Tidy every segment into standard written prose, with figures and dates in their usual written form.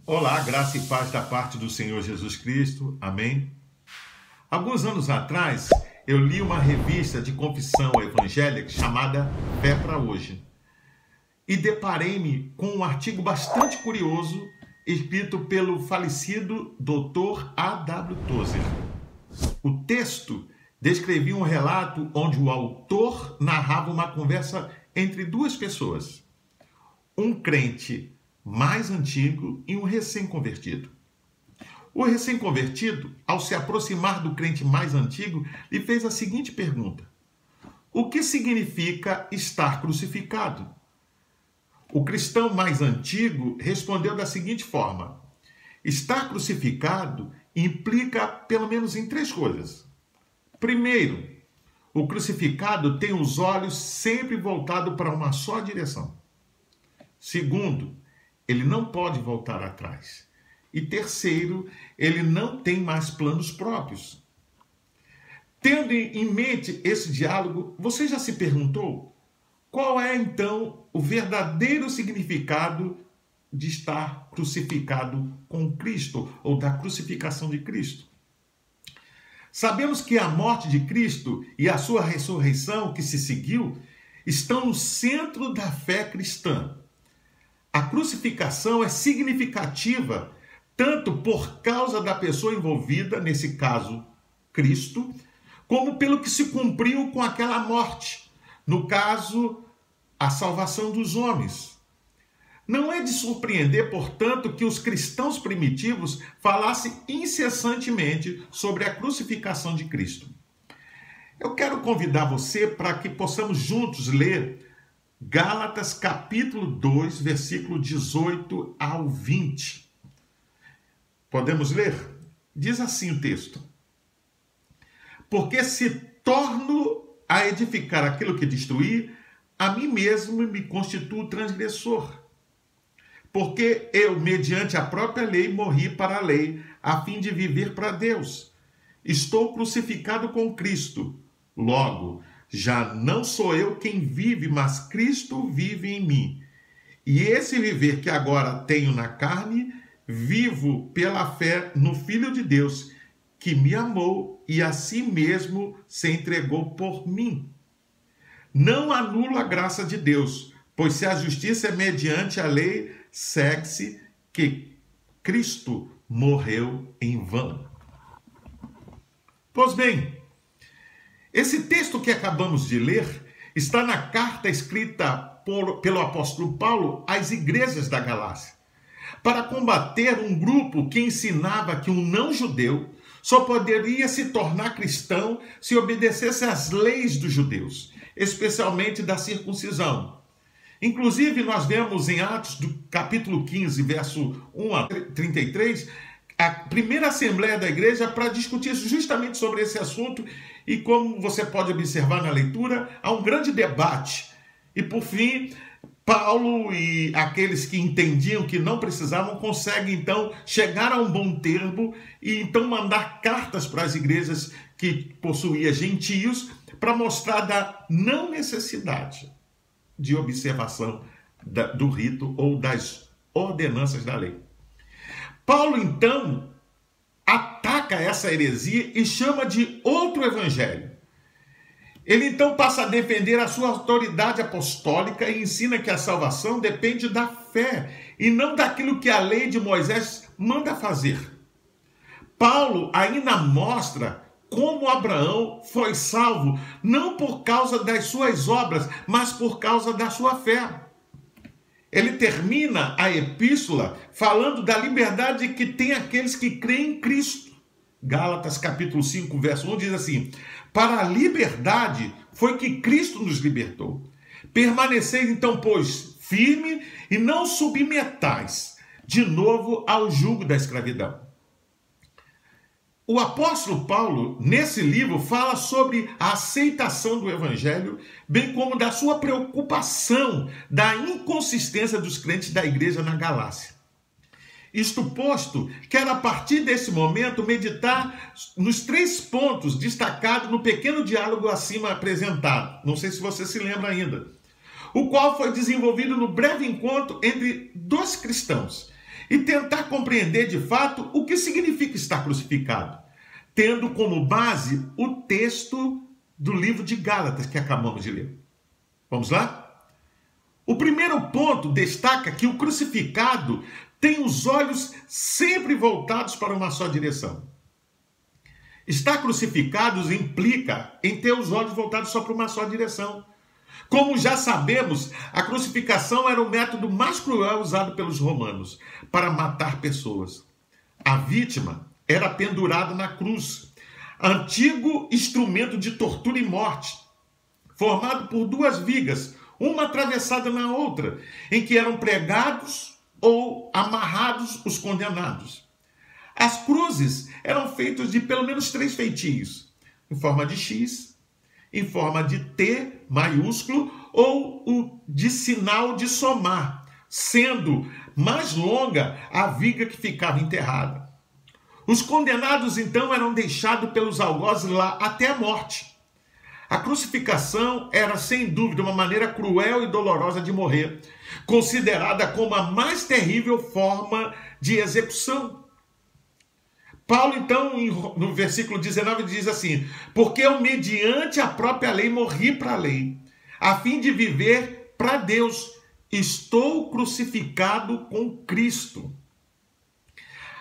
Olá, graça e paz da parte do Senhor Jesus Cristo. Amém. Alguns anos atrás, eu li uma revista de confissão evangélica chamada Fé para Hoje. E deparei-me com um artigo bastante curioso, escrito pelo falecido Dr. A.W. Tozer. O texto descrevia um relato onde o autor narrava uma conversa entre duas pessoas. Um crente mais antigo e um recém-convertido. O recém-convertido, ao se aproximar do crente mais antigo, lhe fez a seguinte pergunta: o que significa estar crucificado? O cristão mais antigo respondeu da seguinte forma: estar crucificado implica pelo menos em três coisas. Primeiro, o crucificado tem os olhos sempre voltados para uma só direção. Segundo, ele não pode voltar atrás. E terceiro, ele não tem mais planos próprios. Tendo em mente esse diálogo, você já se perguntou qual é então o verdadeiro significado de estar crucificado com Cristo ou da crucificação de Cristo? Sabemos que a morte de Cristo e a sua ressurreição que se seguiu estão no centro da fé cristã. A crucificação é significativa tanto por causa da pessoa envolvida, nesse caso, Cristo, como pelo que se cumpriu com aquela morte, no caso, a salvação dos homens. Não é de surpreender, portanto, que os cristãos primitivos falassem incessantemente sobre a crucificação de Cristo. Eu quero convidar você para que possamos juntos ler Gálatas capítulo 2, versículo 18 ao 20. Podemos ler? Diz assim o texto: porque se torno a edificar aquilo que destruí, a mim mesmo me constituo transgressor. Porque eu, mediante a própria lei, morri para a lei, a fim de viver para Deus. Estou crucificado com Cristo. Logo, já não sou eu quem vive, mas Cristo vive em mim. E esse viver que agora tenho na carne, vivo pela fé no Filho de Deus, que me amou e a si mesmo se entregou por mim. Não anulo a graça de Deus, pois se a justiça é mediante a lei, segue-se que Cristo morreu em vão. Pois bem, esse texto que acabamos de ler está na carta escrita pelo apóstolo Paulo às igrejas da Galácia, para combater um grupo que ensinava que um não-judeu só poderia se tornar cristão se obedecesse às leis dos judeus, especialmente da circuncisão. Inclusive, nós vemos em Atos do capítulo 15, verso 1 a 33, a primeira assembleia da igreja para discutir justamente sobre esse assunto, e como você pode observar na leitura, há um grande debate. E por fim, Paulo e aqueles que entendiam que não precisavam conseguem então chegar a um bom termo e então mandar cartas para as igrejas que possuíam gentios para mostrar da não necessidade de observação do rito ou das ordenanças da lei. Paulo, então, ataca essa heresia e chama de outro evangelho. Ele, então, passa a defender a sua autoridade apostólica e ensina que a salvação depende da fé e não daquilo que a lei de Moisés manda fazer. Paulo ainda mostra como Abraão foi salvo, não por causa das suas obras, mas por causa da sua fé. Ele termina a epístola falando da liberdade que tem aqueles que creem em Cristo. Gálatas capítulo 5, verso 1 diz assim: para a liberdade foi que Cristo nos libertou. Permaneceis então, pois, firme e não submetais de novo ao jugo da escravidão. O apóstolo Paulo, nesse livro, fala sobre a aceitação do evangelho, bem como da sua preocupação da inconsistência dos crentes da igreja na Galácia. Isto posto, quero a partir desse momento meditar nos três pontos destacados no pequeno diálogo acima apresentado. Não sei se você se lembra ainda. O qual foi desenvolvido no breve encontro entre dois cristãos e tentar compreender de fato o que significa estar crucificado, tendo como base o texto do livro de Gálatas que acabamos de ler. Vamos lá? O primeiro ponto destaca que o crucificado tem os olhos sempre voltados para uma só direção. Estar crucificado implica em ter os olhos voltados só para uma só direção. Como já sabemos, a crucificação era o método mais cruel usado pelos romanos para matar pessoas. A vítima era pendurada na cruz, antigo instrumento de tortura e morte, formado por duas vigas, uma atravessada na outra, em que eram pregados ou amarrados os condenados. As cruzes eram feitas de pelo menos 3 feitios, em forma de X, em forma de T maiúsculo ou o de sinal de somar, sendo mais longa a viga que ficava enterrada. Os condenados, então, eram deixados pelos algozes lá até a morte. A crucificação era, sem dúvida, uma maneira cruel e dolorosa de morrer, considerada como a mais terrível forma de execução. Paulo, então, no versículo 19, diz assim: porque eu, mediante a própria lei, morri para a lei, a fim de viver para Deus. Estou crucificado com Cristo.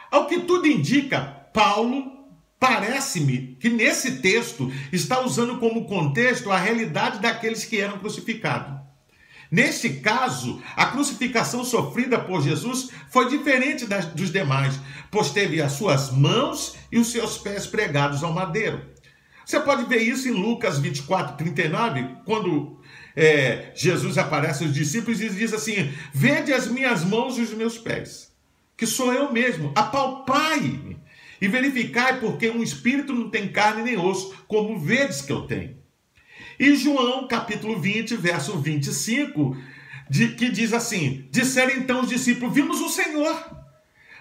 Ao que tudo indica, Paulo, parece-me que nesse texto está usando como contexto a realidade daqueles que eram crucificados. Neste caso, a crucificação sofrida por Jesus foi diferente dos demais, pois teve as suas mãos e os seus pés pregados ao madeiro. Você pode ver isso em Lucas 24, 39, quando Jesus aparece aos discípulos e diz assim: vede as minhas mãos e os meus pés, que sou eu mesmo, apalpai-me e verificai, porque um espírito não tem carne nem osso, como vedes que eu tenho. E João, capítulo 20, verso 25, que diz assim: disseram então os discípulos: vimos o Senhor.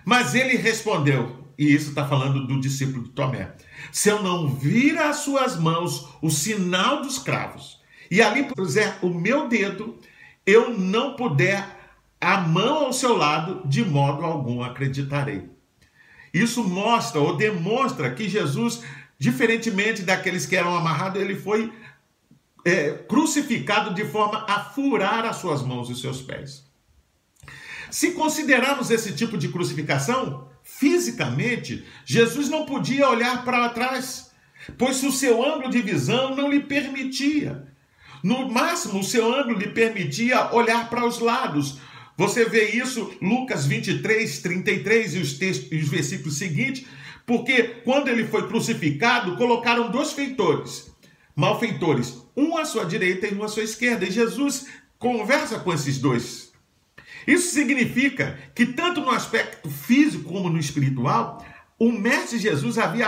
Mas ele respondeu, e isso está falando do discípulo de Tomé: se eu não vir as suas mãos o sinal dos cravos, e ali puser o meu dedo, eu não puder a mão ao seu lado, de modo algum acreditarei. Isso mostra ou demonstra que Jesus, diferentemente daqueles que eram amarrados, ele foi crucificado de forma a furar as suas mãos e seus pés. Se considerarmos esse tipo de crucificação, fisicamente, Jesus não podia olhar para trás, pois o seu ângulo de visão não lhe permitia. No máximo, o seu ângulo lhe permitia olhar para os lados. Você vê isso Lucas 23, 33 e os versículos seguintes, porque quando ele foi crucificado, colocaram 2 malfeitores, um à sua direita e um à sua esquerda, e Jesus conversa com esses 2. Isso significa que tanto no aspecto físico como no espiritual, o Mestre Jesus havia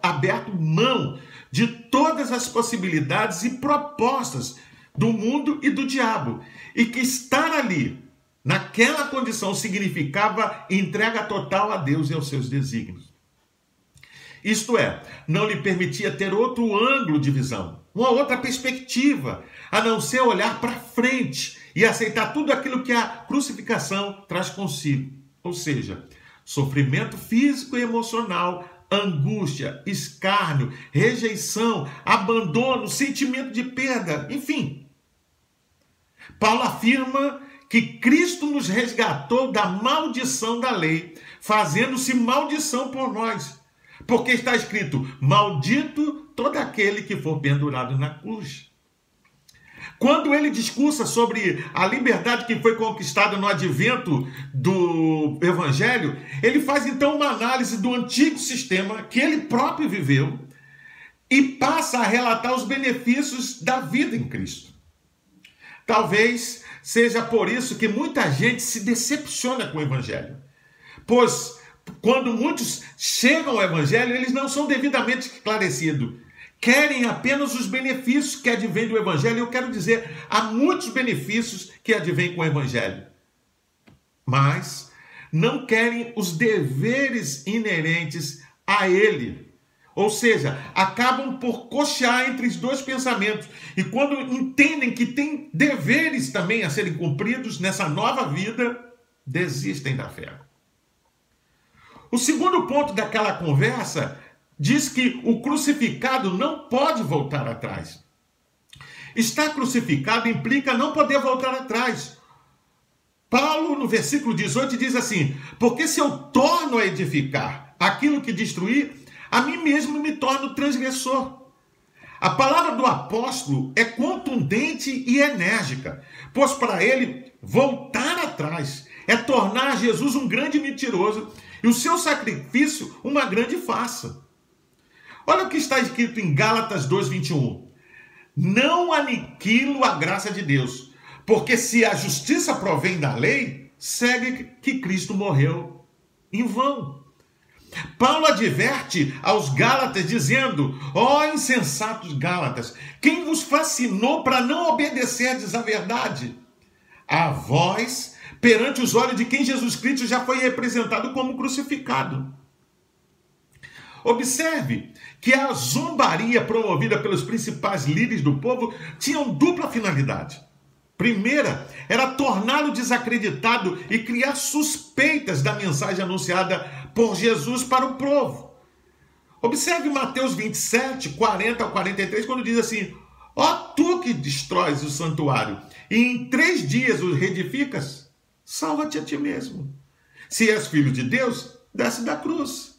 aberto mão de todas as possibilidades e propostas do mundo e do diabo, e que estar ali, naquela condição, significava entrega total a Deus e aos seus desígnios. Isto é, não lhe permitia ter outro ângulo de visão, uma outra perspectiva, a não ser olhar para frente e aceitar tudo aquilo que a crucificação traz consigo. Ou seja, sofrimento físico e emocional, angústia, escárnio, rejeição, abandono, sentimento de perda, enfim. Paulo afirma que Cristo nos resgatou da maldição da lei, fazendo-se maldição por nós. Porque está escrito: maldito todo aquele que for pendurado na cruz. Quando ele discursa sobre a liberdade que foi conquistada no advento do Evangelho, ele faz então uma análise do antigo sistema que ele próprio viveu e passa a relatar os benefícios da vida em Cristo. Talvez seja por isso que muita gente se decepciona com o Evangelho, pois quando muitos chegam ao Evangelho, eles não são devidamente esclarecidos. Querem apenas os benefícios que advêm do Evangelho. Eu quero dizer, há muitos benefícios que advêm com o Evangelho, mas não querem os deveres inerentes a ele. Ou seja, acabam por cochear entre os 2 pensamentos. E quando entendem que tem deveres também a serem cumpridos nessa nova vida, desistem da fé. O segundo ponto daquela conversa diz que o crucificado não pode voltar atrás. Estar crucificado implica não poder voltar atrás. Paulo, no versículo 18, diz assim: porque se eu torno a edificar aquilo que destruí, a mim mesmo me torno transgressor. A palavra do apóstolo é contundente e enérgica, pois para ele voltar atrás é tornar Jesus um grande mentiroso e o seu sacrifício uma grande farsa. Olha o que está escrito em Gálatas 2:21. Não aniquilo a graça de Deus, porque se a justiça provém da lei, segue que Cristo morreu em vão. Paulo adverte aos Gálatas dizendo: ó insensatos Gálatas, quem vos fascinou para não obedecerdes à verdade? A vós, perante os olhos de quem Jesus Cristo já foi representado como crucificado. Observe que a zombaria promovida pelos principais líderes do povo tinha dupla finalidade. Primeira era torná-lo desacreditado e criar suspeitas da mensagem anunciada por Jesus para o povo. Observe Mateus 27, 40 ao 43, quando diz assim: ó tu que destróis o santuário e em 3 dias o reedificas, salva-te a ti mesmo. Se és filho de Deus, desce da cruz.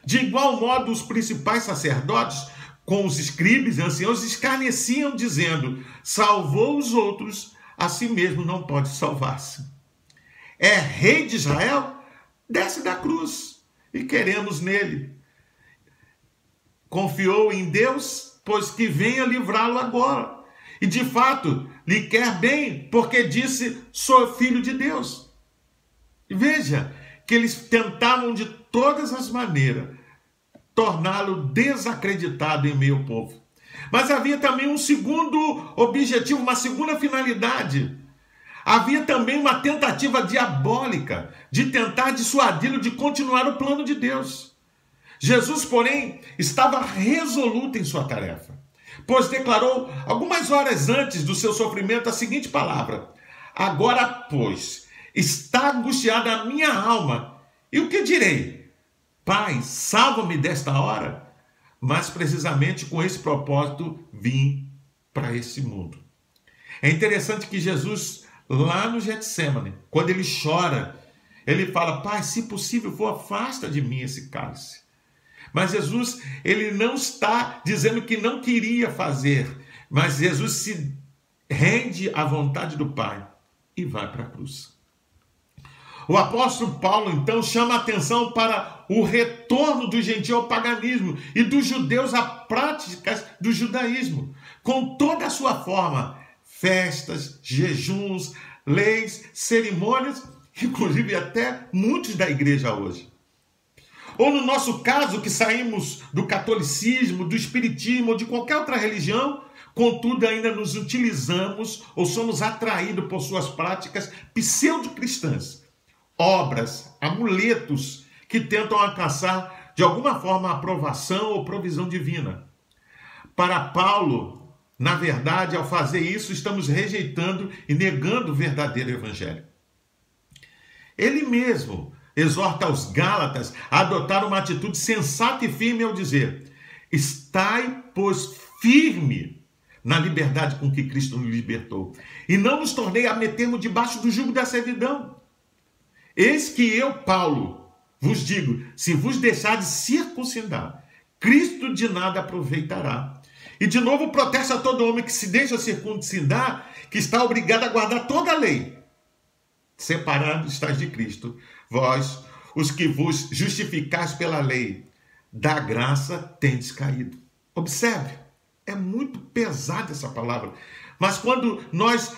De igual modo, os principais sacerdotes, com os escribas e anciãos, escarneciam, dizendo: salvou os outros, a si mesmo não pode salvar-se. É rei de Israel? Desce da cruz e queremos nele. Confiou em Deus, pois que venha livrá-lo agora. E de fato, lhe quer bem, porque disse: sou filho de Deus. E veja que eles tentavam de todas as maneiras torná-lo desacreditado em meio ao povo. Mas havia também um segundo objetivo, uma segunda finalidade. Havia também uma tentativa diabólica de tentar dissuadi-lo de continuar o plano de Deus. Jesus, porém, estava resoluto em sua tarefa, pois declarou algumas horas antes do seu sofrimento a seguinte palavra: agora, pois, está angustiada a minha alma, e o que direi? Pai, salva-me desta hora. Mas precisamente com esse propósito vim para esse mundo. É interessante que Jesus, lá no Getsêmani, quando ele chora, ele fala: Pai, se possível for, afasta de mim esse cálice. Mas Jesus, ele não está dizendo que não queria fazer, mas Jesus se rende à vontade do Pai e vai para a cruz. O apóstolo Paulo, então, chama a atenção para o retorno do gentio ao paganismo e dos judeus a práticas do judaísmo, com toda a sua forma: festas, jejuns, leis, cerimônias, inclusive até muitos da igreja hoje. Ou no nosso caso, que saímos do catolicismo, do espiritismo ou de qualquer outra religião, contudo ainda nos utilizamos ou somos atraídos por suas práticas pseudo-cristãs, obras, amuletos que tentam alcançar de alguma forma a aprovação ou provisão divina. Para Paulo, na verdade, ao fazer isso, estamos rejeitando e negando o verdadeiro evangelho. Ele mesmo exorta os Gálatas a adotar uma atitude sensata e firme ao dizer: estai, pois, firme na liberdade com que Cristo nos libertou, e não nos tornei a metermos debaixo do jugo da servidão. Eis que eu, Paulo, vos digo: se vos deixardes circuncidar, Cristo de nada aproveitará. E de novo protesta a todo homem que se deixa circuncidar, que está obrigado a guardar toda a lei. Separado estáis de Cristo, vós, os que vos justificais pela lei, da graça tendes caído. Observe, é muito pesada essa palavra, mas quando nós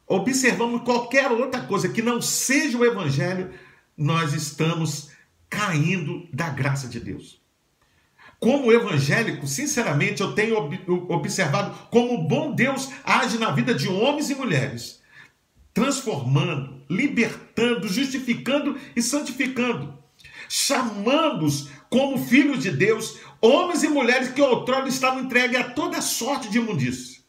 observamos qualquer outra coisa que não seja o evangelho, nós estamos caindo da graça de Deus. Como evangélico, sinceramente, eu tenho observado como o bom Deus age na vida de homens e mulheres, transformando, libertando, justificando e santificando, chamando-os como filhos de Deus, homens e mulheres que outrora estavam entregues a toda sorte de imundície.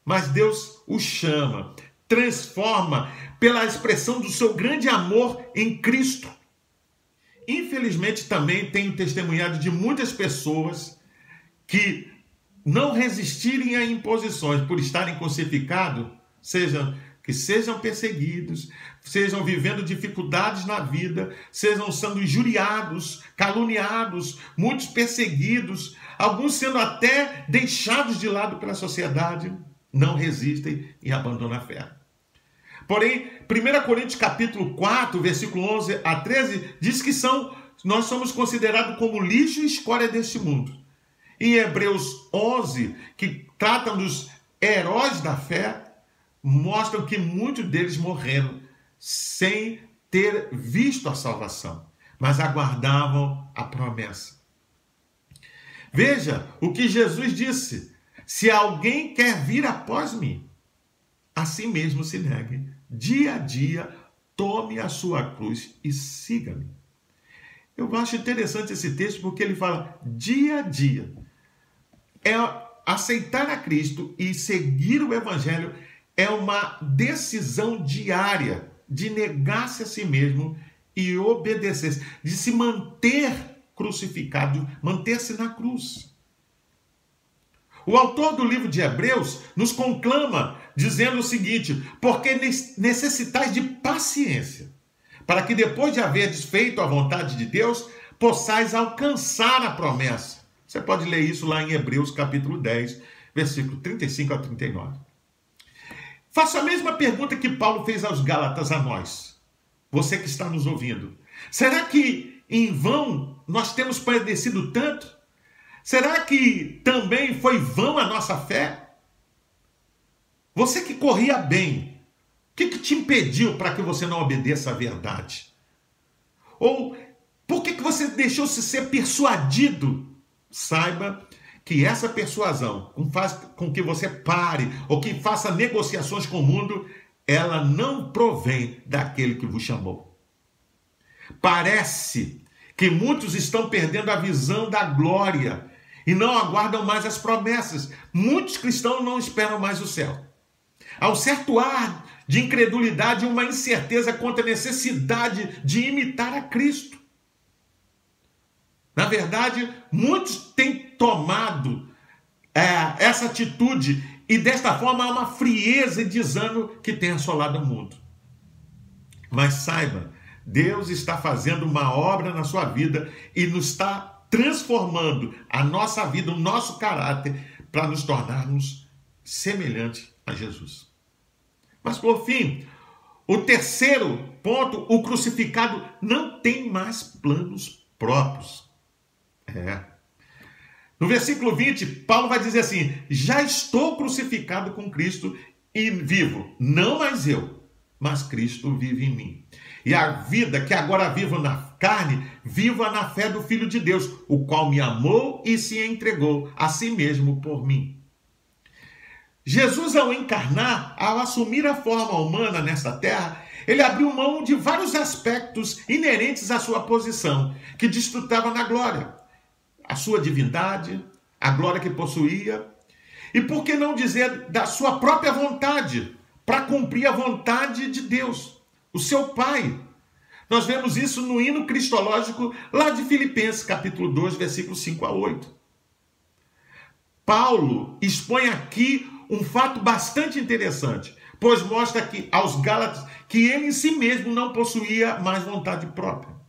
Mas Deus os chama, transforma pela expressão do seu grande amor em Cristo. Infelizmente, também tenho testemunhado de muitas pessoas que não resistirem a imposições por estarem crucificados, sejam perseguidos, sejam vivendo dificuldades na vida, sejam sendo injuriados, caluniados, muitos perseguidos, alguns sendo até deixados de lado pela sociedade, não resistem e abandonam a fé. Porém, 1 Coríntios capítulo 4, versículo 11 a 13, diz que nós somos considerados como lixo e escória deste mundo. Em Hebreus 11, que tratam dos heróis da fé, mostram que muitos deles morreram sem ter visto a salvação, mas aguardavam a promessa. Veja o que Jesus disse: se alguém quer vir após mim, a si mesmo se negue, dia a dia, tome a sua cruz e siga-me. Eu acho interessante esse texto porque ele fala dia a dia. Aceitar a Cristo e seguir o Evangelho é uma decisão diária de negar-se a si mesmo e obedecer, de se manter crucificado, manter-se na cruz. O autor do livro de Hebreus nos conclama dizendo o seguinte: porque necessitais de paciência, para que depois de haverdes feito a vontade de Deus, possais alcançar a promessa. Você pode ler isso lá em Hebreus capítulo 10, versículo 35 a 39. Faço a mesma pergunta que Paulo fez aos Gálatas a nós, você que está nos ouvindo. Será que em vão nós temos padecido tanto? Será que também foi vão a nossa fé? Você que corria bem, o que te impediu para que você não obedeça à verdade? Ou por que você deixou-se ser persuadido? Saiba que essa persuasão faz com que você pare ou que faça negociações com o mundo, ela não provém daquele que vos chamou. Parece que muitos estão perdendo a visão da glória e não aguardam mais as promessas. Muitos cristãos não esperam mais o céu. Há um certo ar de incredulidade e uma incerteza quanto à necessidade de imitar a Cristo. Na verdade, muitos têm tomado essa atitude e desta forma há uma frieza e desânimo que tem assolado o mundo. Mas saiba, Deus está fazendo uma obra na sua vida e nos está transformando a nossa vida, o nosso caráter, para nos tornarmos semelhantes a Jesus. Mas por fim, o terceiro ponto, o crucificado não tem mais planos próprios. No versículo 20, Paulo vai dizer assim: já estou crucificado com Cristo e vivo, não mais eu, mas Cristo vive em mim. E a vida que agora vivo na carne, viva na fé do Filho de Deus, o qual me amou e se entregou a si mesmo por mim. Jesus, ao encarnar, ao assumir a forma humana nesta terra, ele abriu mão de vários aspectos inerentes à sua posição, que desfrutava na glória. A sua divindade, a glória que possuía, e por que não dizer da sua própria vontade, para cumprir a vontade de Deus, o seu Pai. Nós vemos isso no hino cristológico lá de Filipenses, capítulo 2, versículos 5 a 8. Paulo expõe aqui um fato bastante interessante, pois mostra que aos Gálatas que ele em si mesmo não possuía mais vontade própria.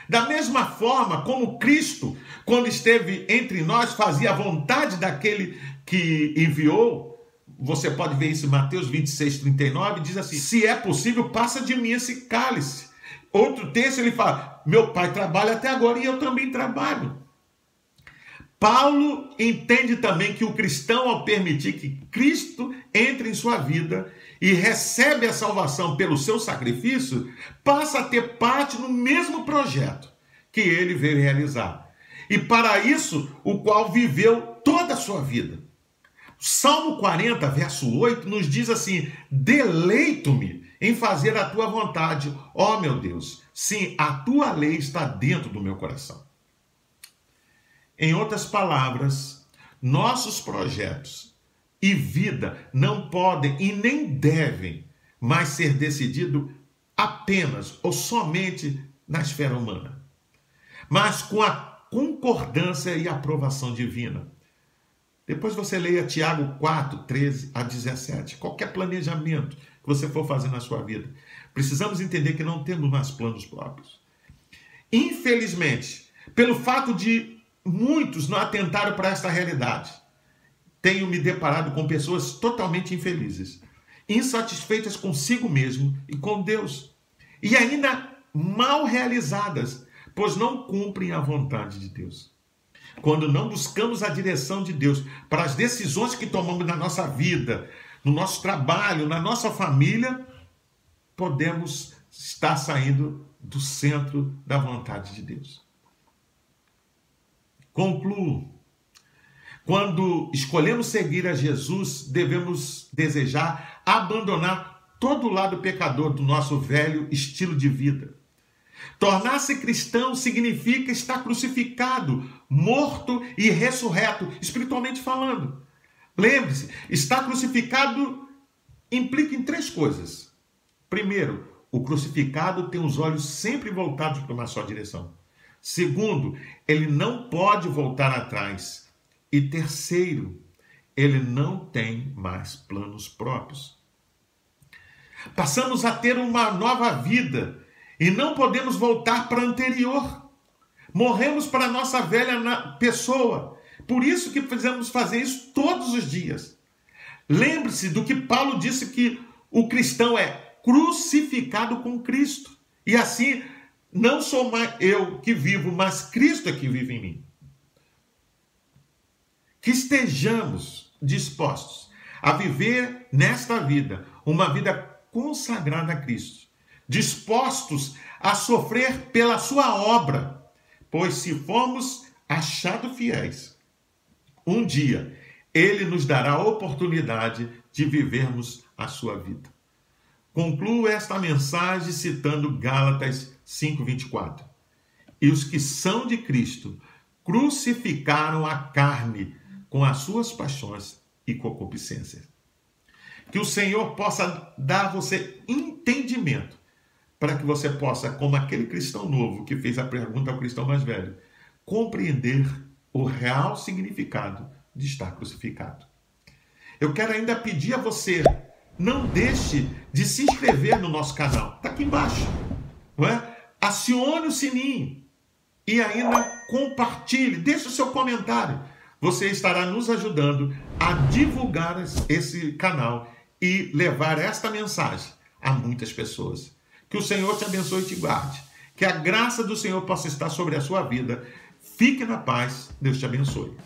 Da mesma forma como Cristo, quando esteve entre nós, fazia a vontade daquele que enviou. Você pode ver isso em Mateus 26, 39, diz assim: se é possível, passa de mim esse cálice. Outro texto ele fala: meu Pai trabalha até agora e eu também trabalho. Paulo entende também que o cristão, ao permitir que Cristo entre em sua vida e recebe a salvação pelo seu sacrifício, passa a ter parte no mesmo projeto que ele veio realizar. E para isso, o qual viveu toda a sua vida. Salmo 40, verso 8, nos diz assim: deleito-me em fazer a tua vontade, ó meu Deus. Sim, a tua lei está dentro do meu coração. Em outras palavras, nossos projetos e vida não podem e nem devem mais ser decididos apenas ou somente na esfera humana. mas com a concordância e aprovação divina. Depois você leia Tiago 4, 13 a 17. Qualquer planejamento que você for fazer na sua vida, precisamos entender que não temos mais planos próprios. Infelizmente, pelo fato de muitos não atentaram para esta realidade, tenho me deparado com pessoas totalmente infelizes, insatisfeitas consigo mesmo e com Deus, e ainda mal realizadas, pois não cumprem a vontade de Deus. Quando não buscamos a direção de Deus para as decisões que tomamos na nossa vida, no nosso trabalho, na nossa família, podemos estar saindo do centro da vontade de Deus. Concluo. Quando escolhemos seguir a Jesus, devemos desejar abandonar todo o lado pecador do nosso velho estilo de vida. Tornar-se cristão significa estar crucificado, morto e ressurreto, espiritualmente falando. Lembre-se, estar crucificado implica em 3 coisas. Primeiro, o crucificado tem os olhos sempre voltados para uma só direção. Segundo, ele não pode voltar atrás. E terceiro, ele não tem mais planos próprios. Passamos a ter uma nova vida e não podemos voltar para a anterior. Morremos para a nossa velha pessoa. Por isso que precisamos fazer isso todos os dias. Lembre-se do que Paulo disse, que o cristão é crucificado com Cristo. E assim, não sou mais eu que vivo, mas Cristo é que vive em mim. Que estejamos dispostos a viver nesta vida uma vida consagrada a Cristo, dispostos a sofrer pela sua obra, pois se formos achados fiéis, um dia Ele nos dará a oportunidade de vivermos a sua vida. Concluo esta mensagem citando Gálatas 5:24. E os que são de Cristo crucificaram a carne com as suas paixões e concupiscências. Que o Senhor possa dar a você entendimento para que você possa, como aquele cristão novo que fez a pergunta ao cristão mais velho, compreender o real significado de estar crucificado. Eu quero ainda pedir a você, não deixe de se inscrever no nosso canal. Está aqui embaixo. Não é? Acione o sininho e ainda compartilhe, deixe o seu comentário. Você estará nos ajudando a divulgar esse canal e levar esta mensagem a muitas pessoas. Que o Senhor te abençoe e te guarde. Que a graça do Senhor possa estar sobre a sua vida. Fique na paz. Deus te abençoe.